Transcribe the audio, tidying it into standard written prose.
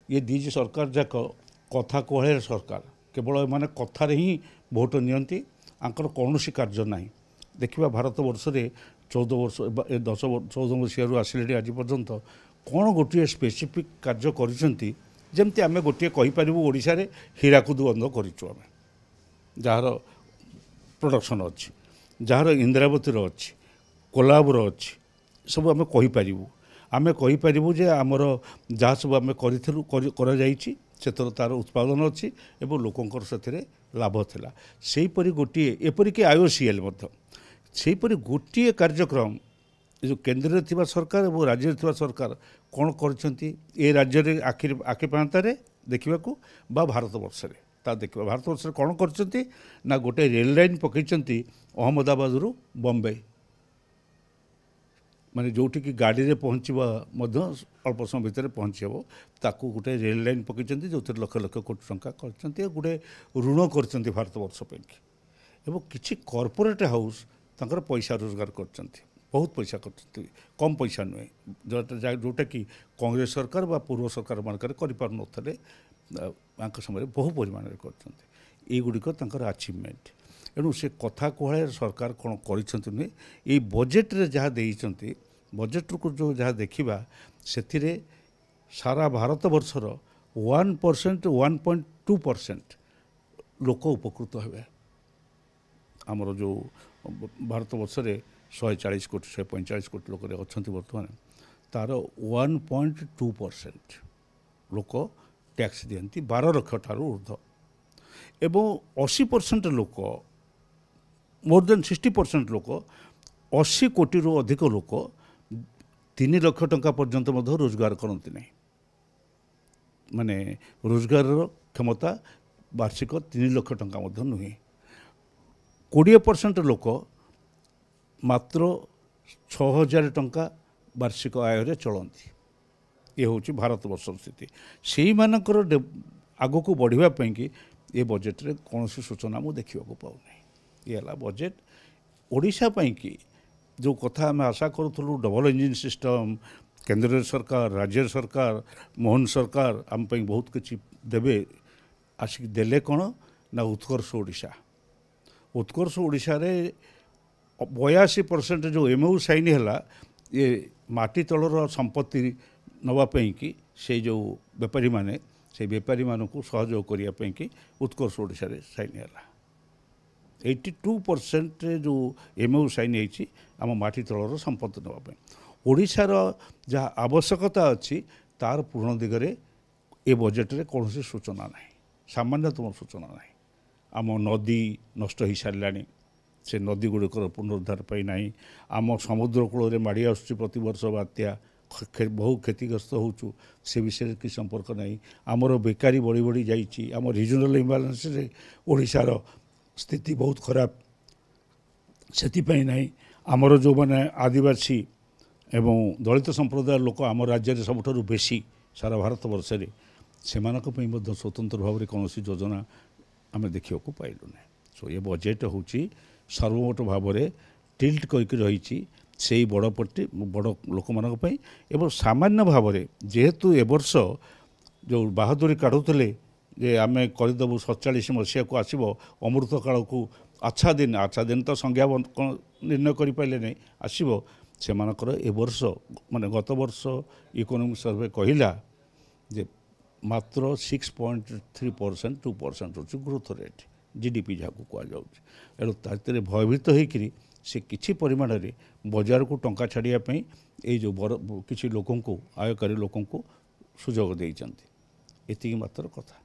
ये दीज सरकार जाक कथा कहले सरकार केवल एमाने कथार ही भोट नियंती आंकर कौन कार्य ना देखा भारत वर्ष में 14 वर्ष 14 मसीह आसिले आज पर्यंत कौन गोटे स्पेसिफिक कार्य करमती आम गोटे कहीपरू ओडिशा रे हीराकुद बंद करूँ आम जार प्रोडक्शन अच्छी जार इंद्रावती अच्छी कोलाबर अच्छी सब आम कहीपरू आम कहीपरू जे आमर जहाँ सब आम कर तार उत्पादन अच्छी एवं लोकंर से लाभ था सेहीपरि गोटे एपरिक आईओसीएल सेहीपरि गोटे कार्यक्रम जो केन्द्र में थिबा सरकार और राज्य में थिबा सरकार कौन कर राज्य में आखि पांतारे देखा बा भारत वर्ष में ता देखा भारत वर्ष कौन कर ना गोटे रेल लाइन पकई अहमदाबाद रु बम्बई माने जोटी की गाड़ी रे पहुँचवा अल्प समय भितर पहुँची हे ताकू गोटे रेल लाइन पकई जो लक्ष लक्ष कोटी टंका कर गोटे ऋण कर भारत वर्ष पे एवं किसी कॉर्पोरेट हाउस तंकर पैसा रोजगार कर बहुत पैसा कर कम पैसा नुहे जोटा कि कांग्रेस सरकार बा पूर्व सरकार मानक कर समय बहु परिमाण करगुड़िक अचिवमेंट एणु से कथा कहले सरकार कौन कर नुहे ये बजेट रे जहाँ देइचंती बजेट को जो जहाँ देखा से सारा भारत वर्षर 1% 1.2% लोक उपकृत हे आमर जो भारत वर्ष में 140 कोटी 145 कोटी लोक अच्छा बर्तमान तार 1.2% लोक टैक्स दियंती 12 लाख ठारू ऊर्ध एवं 80% लोक मोर देन 60% लोक 80 कोटी रु अधिक लोक 3 लाख टंका पर्यंत रोजगार करती नहीं माने रोजगार क्षमता वार्षिक 3 लाख टंका नुहे 20% लोक मात्र 6000 टंका वार्षिक आय चलती ये हूँ भारत वर्ष स्थिति से मानकर आग को बढ़ापी कि ये बजेट रे कौन सूचना मुझे देखा पाऊना ये है बजेट ओडिशा पई कि जो कथा आम आशा करूँ डबल इंजिन सिस्टम केंद्र सरकार राज्य सरकार मोहन सरकार आम पई बहुत किसी देवे आसिक देले कौन ना उत्कर्ष ओडिशा उत्कर्ष ओडिशा रे 82% जो एमओ साइन है ये माटी तलर संपत्ति नवापाई कि से जो बेपारी माने से बेपारी मानक सहयोग करने कि उत्कर्ष ओडिशा रे साइन है 82% जो एमओ साइन होती आम माटी तलर संपत्ति नापी ओडिशार जहाँ आवश्यकता अच्छी तार पूर्ण दिगरे ए बजेट रे कौन सूचना ना सामान्यतम सूचना ना आम नदी नष्ट हो सारा से नदी गुड़िकर पुनरुद्धार पाई ना आम समुद्र कूल माड़ी आसुच्ची प्रति वर्ष बात्या बहु क्षतिग्रस्त होचु से विषय कि संपर्क नहीं आमर बेकारी बढ़ी बढ़ी जाइए आम रिजनल इम्बालांस रे ओडिशार स्थिति बहुत खराब से नहीं आमर जो मैंने आदिवासी एवं दलित संप्रदाय लोक आम राज्य में सबुठ बेसी सारा भारत वर्ष में से स्वतंत्र भाव में कौन योजना आम देखा पाइलु ना सो ये बजेट हूँ सर्वमोट भाव में टिल्ट करके रही से बड़पट्टी बड़ लोक मानी एवं सामान्य भाव में जेहेतु ए वर्ष जो बाहादुरी काढ़ुले जे आम करदेबू 47 मसीहा को आसब अमृत काल को अच्छा दिन तो संज्ञा निर्णय करें नहीं आसब से ए वर्ष माने गत वर्ष इकोनॉमिक सर्वे कहला जे मात्र 6.3% 2% होची ग्रोथ रेट जीडीपी जहाँ को कहुँ एणु भयभीत होकर से किसी परिमाण में बजार को टंका छाड़ापी ये जो किसी लोक आयकारी लोक सुजोग देती मात्र कथा।